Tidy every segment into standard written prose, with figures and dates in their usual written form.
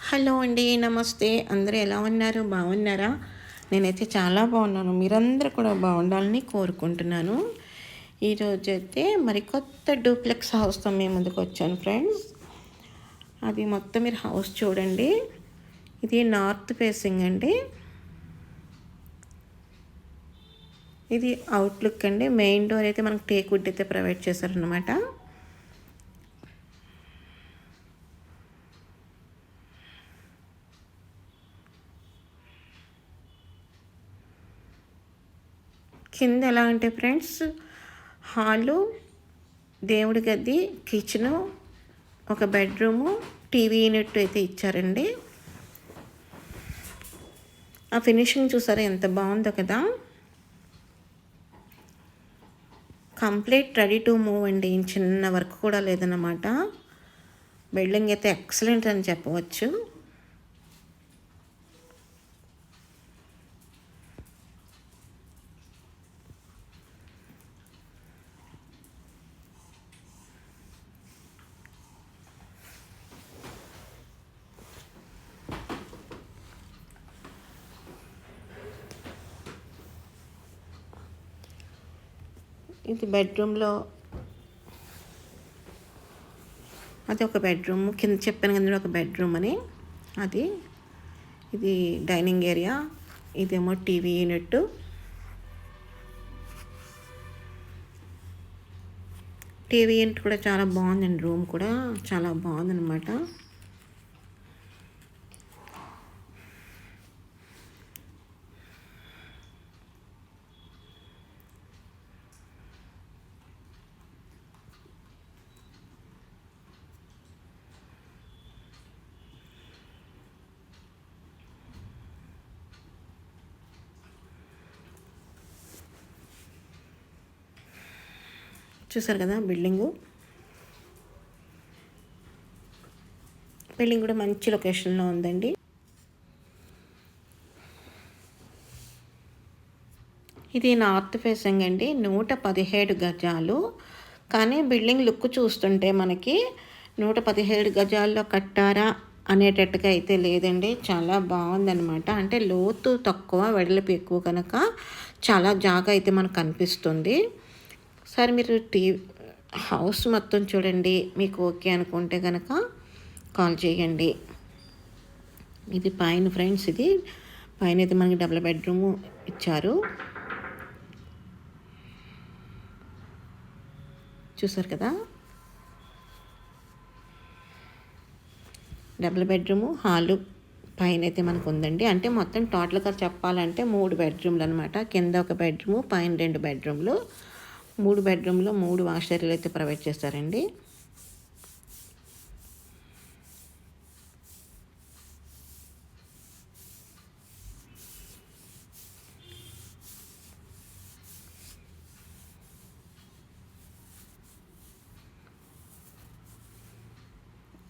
Hello అండి. నమస్తే. అందరూ ఎలా ఉన్నారు? బాగున్నారా? నేనైతే చాలా బాగున్నాను. మీరందరూ కూడా బాగుండాలని కోరుకుంటున్నాను. ఈరోజైతే మరి కొత్త డూప్లెక్స్ హౌస్‌తో మీ ముందుకొచ్చాను ఫ్రెండ్స్. అది మొత్తం మీరు హౌస్ చూడండి. ఇది నార్త్ ఫేసింగ్ అండి. ఇది అవుట్‌లుక్ అండి. మెయిన్ డోర్ అయితే మనకు టేక్ వుడ్ అయితే ప్రొవైడ్ చేశారనమాట. కింద ఎలా అంటే ఫ్రెండ్స్, హాలు, దేవుడి గది, కిచెను, ఒక బెడ్రూము, టీవీ యూనిట్ అయితే ఇచ్చారండి. ఆ ఫినిషింగ్ చూసారా ఎంత బాగుందో కదా. కంప్లీట్ రెడీ టు మూవ్ అండి. చిన్న వర్క్ కూడా లేదన్నమాట. బిల్డింగ్ అయితే ఎక్సలెంట్ అని చెప్పవచ్చు. ఇది బెడ్రూమ్లో అది ఒక బెడ్రూమ్. కింద చెప్పాను కదా ఒక బెడ్రూమ్ అని. అది ఇది డైనింగ్ ఏరియా. ఇదేమో టీవీ యూనిట్. టీవీ యూనిట్ కూడా చాలా బాగుందండి. రూమ్ కూడా చాలా బాగుందన్నమాట. చూసారు కదా బిల్డింగ్ కూడా మంచి లొకేషన్లో ఉందండి. ఇది నార్త్ ఫేసింగ్ అండి. 117 గజాలు. కానీ బిల్డింగ్ లుక్ చూస్తుంటే మనకి 117 గజాల్లో కట్టారా అనేటట్టుగా అయితే లేదండి. చాలా బాగుందన్నమాట. అంటే లోతు తక్కువ, వెడల్పు ఎక్కువ కనుక చాలా జాగా అయితే మనకు కనిపిస్తుంది. సరే మీరు హౌస్ మొత్తం చూడండి. మీకు ఓకే అనుకుంటే కనుక కాల్ చేయండి. ఇది పైన ఫ్రెండ్స్. ఇది పైన అయితే మనకి డబుల్ బెడ్రూమ్ ఇచ్చారు. చూసారు కదా. డబుల్ బెడ్రూము, హాలు పైన అయితే మనకు ఉందండి. అంటే మొత్తం టోటల్గా చెప్పాలంటే 3 బెడ్రూమ్లు అనమాట. కింద ఒక బెడ్రూము, పైన 2 బెడ్రూమ్లు. 3 బెడ్రూమ్లో 3 వాష్ ఏరియాలు అయితే ప్రొవైడ్ చేస్తారండి.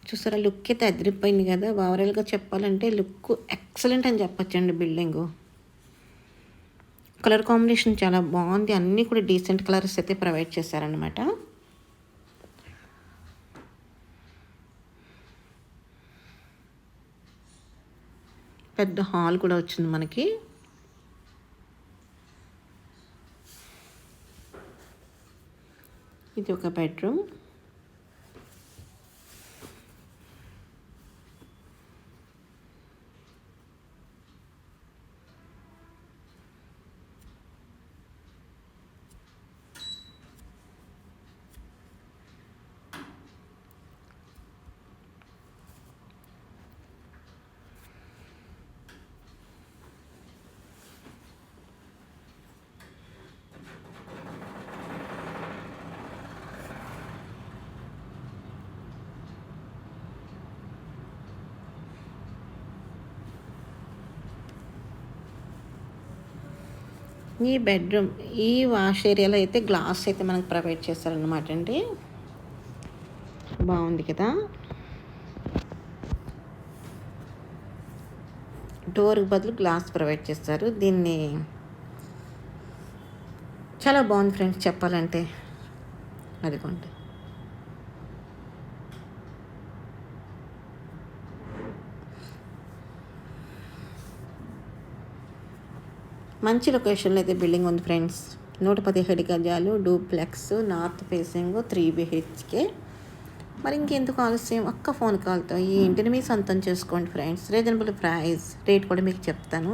చూసారా లుక్ అయితే అదిరిపోయింది కదా. ఓవరాల్గా చెప్పాలంటే లుక్ ఎక్సలెంట్ అని చెప్పొచ్చండి. బిల్డింగు కలర్ కాంబినేషన్ చాలా బాగుంది. అన్నీ కూడా డీసెంట్ కలర్స్ అయితే ప్రొవైడ్ చేశారనమాట. పెద్ద హాల్ కూడా వచ్చింది మనకి. ఇది ఒక బెడ్రూమ్. ఈ బెడ్రూమ్, ఈ వాష్ ఏరియాలో అయితే గ్లాస్ అయితే మనకు ప్రొవైడ్ చేస్తారనమాట అండి. బాగుంది కదా. డోర్కి బదులు గ్లాస్ ప్రొవైడ్ చేస్తారు. దీన్ని చాలా బాగుంది ఫ్రెండ్స్ చెప్పాలంటే. అదిగోండి. మంచి లొకేషన్లో అయితే బిల్డింగ్ ఉంది ఫ్రెండ్స్. 117 గజాలు, డూప్లెక్స్, నార్త్ ఫేసింగ్, 3 BHK. మరి ఇంకెందుకు ఆలస్యం, ఒక్క ఫోన్ కాల్తో ఈ ఇంటిని మీ సొంతం చేసుకోండి ఫ్రెండ్స్. రీజనబుల్ ప్రైస్, రేట్ కూడా మీకు చెప్తాను.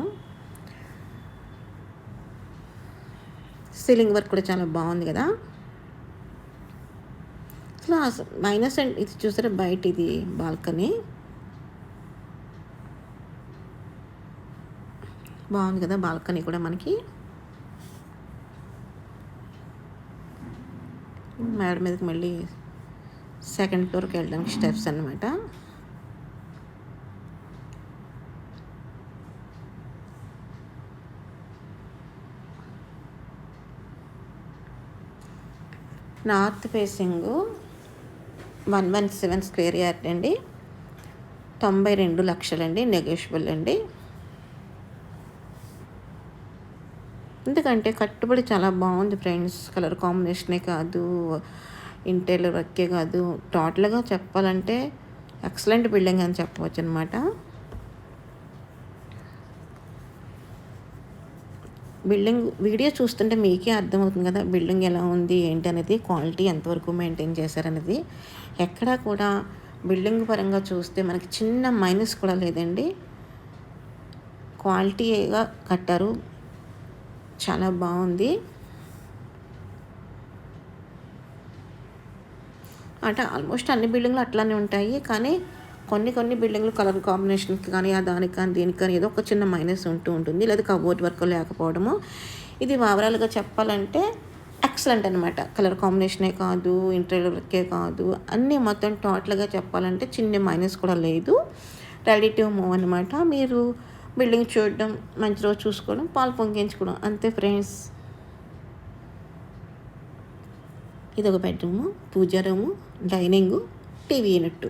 సీలింగ్ వర్క్ కూడా చాలా బాగుంది కదా. అసలు మైనస్ అండ్ ఇది చూసారా, బయట ఇది బాల్కనీ బాగుంది కదా. బాల్కనీ కూడా మనకి మేడ మీదకి మళ్ళీ సెకండ్ ఫ్లోర్కి వెళ్ళడానికి స్టెప్స్ అన్నమాట. నార్త్ ఫేసింగ్ 117 స్క్వేర్ యార్డ్ అండి. 92 లక్షలండి, నెగోషియబుల్ అండి. ఎందుకంటే కట్టుబడి చాలా బాగుంది ఫ్రెండ్స్. కలర్ కాంబినేషనే కాదు, ఇంటీరియర్ వర్కే కాదు, టోటల్గా చెప్పాలంటే ఎక్సలెంట్ బిల్డింగ్ అని చెప్పవచ్చు అనమాట. బిల్డింగ్ వీడియో చూస్తుంటే మీకే అర్థమవుతుంది కదా బిల్డింగ్ ఎలా ఉంది ఏంటి అనేది, క్వాలిటీ ఎంతవరకు మెయింటైన్ చేశారనేది. ఎక్కడా కూడా బిల్డింగ్ పరంగా చూస్తే మనకి చిన్న మైనస్ కూడా లేదండి. క్వాలిటీగా కట్టారు, చాలా బాగుంది. అంటే ఆల్మోస్ట్ అన్ని బిల్డింగ్లు అట్లానే ఉంటాయి, కానీ కొన్ని బిల్డింగ్లు కలర్ కాంబినేషన్కి కానీ దానికి కానీ దీనికి కానీ ఏదో ఒక చిన్న మైనస్ ఉంటుంది, లేదా కబోర్డ్ వర్క్ లేకపోవడము. ఇది ఓవరాల్గా చెప్పాలంటే ఎక్సలెంట్ అనమాట. కలర్ కాంబినేషనే కాదు, ఇంటీరియర్ వర్కే కాదు, అన్నీ మొత్తం టోటల్గా చెప్పాలంటే చిన్న మైనస్ కూడా లేదు. రెడీ టు మూవ్ అనమాట. మీరు బిల్డింగ్ చూడడం, మంచి రోజు చూసుకోవడం, పాలు పొంగించుకోవడం, అంతే ఫ్రెండ్స్. ఇదొక bedroom, puja room, dining, TV unit,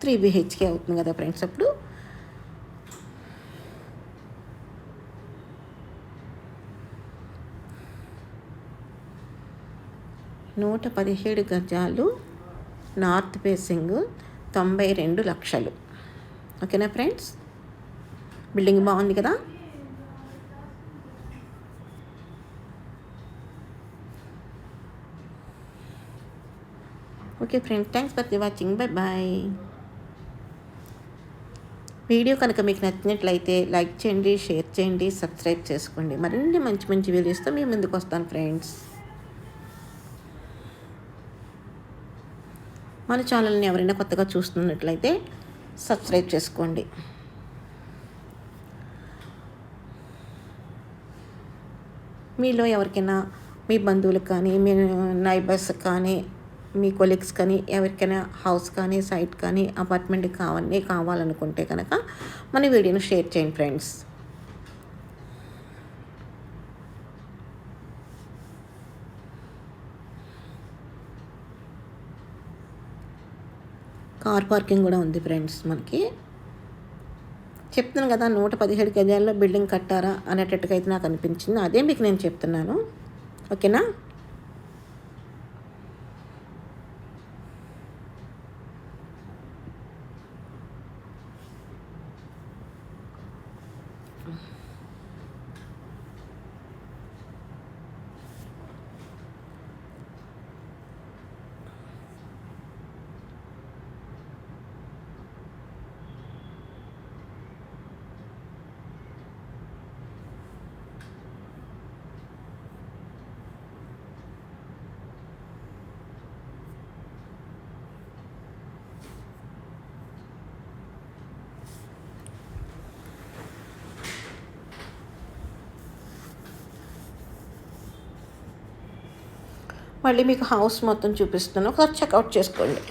3 BHK అవుతుంది కదా ఫ్రెండ్స్. అప్పుడు $117 గజాలు, నార్త్ ఫేసింగ్, 92 లక్షలు. ఓకేనా ఫ్రెండ్స్, బిల్డింగ్ బాగుంది కదా. Okay friends, thanks for the watching, bye bye. Video కనుక మీకు నచ్చినట్లయితే లైక్ చేయండి, షేర్ చేయండి, సబ్స్క్రైబ్ చేసుకోండి. మరిన్ని మంచి వీడియోస్తో మీ ముందుకు వస్తాను ఫ్రెండ్స్. మన ఛానల్ని ఎవరైనా కొత్తగా చూస్తున్నట్లయితే సబ్స్క్రైబ్ చేసుకోండి. మీలో ఎవరికైనా మీ బంధువులకు కానీ, మీ నైబర్స్ కానీ, మీ కొలీగ్స్ కానీ, ఎవరికైనా హౌస్ కానీ, సైట్ కానీ, అపార్ట్మెంట్ కావాలనుకుంటే కనుక మన వీడియోను షేర్ చేయండి ఫ్రెండ్స్. కార్ పార్కింగ్ కూడా ఉంది ఫ్రెండ్స్. మనకి చెప్తున్నాను కదా, 117 గజాల్లో బిల్డింగ్ కట్టారా అనేటట్టుగా అయితే నాకు అనిపించింది. అదే మీకు నేను చెప్తున్నాను. ఓకేనా. మళ్ళీ మీకు హౌస్ మొత్తం చూపిస్తున్నాను, ఒకసారి చెక్అవుట్ చేసుకోండి.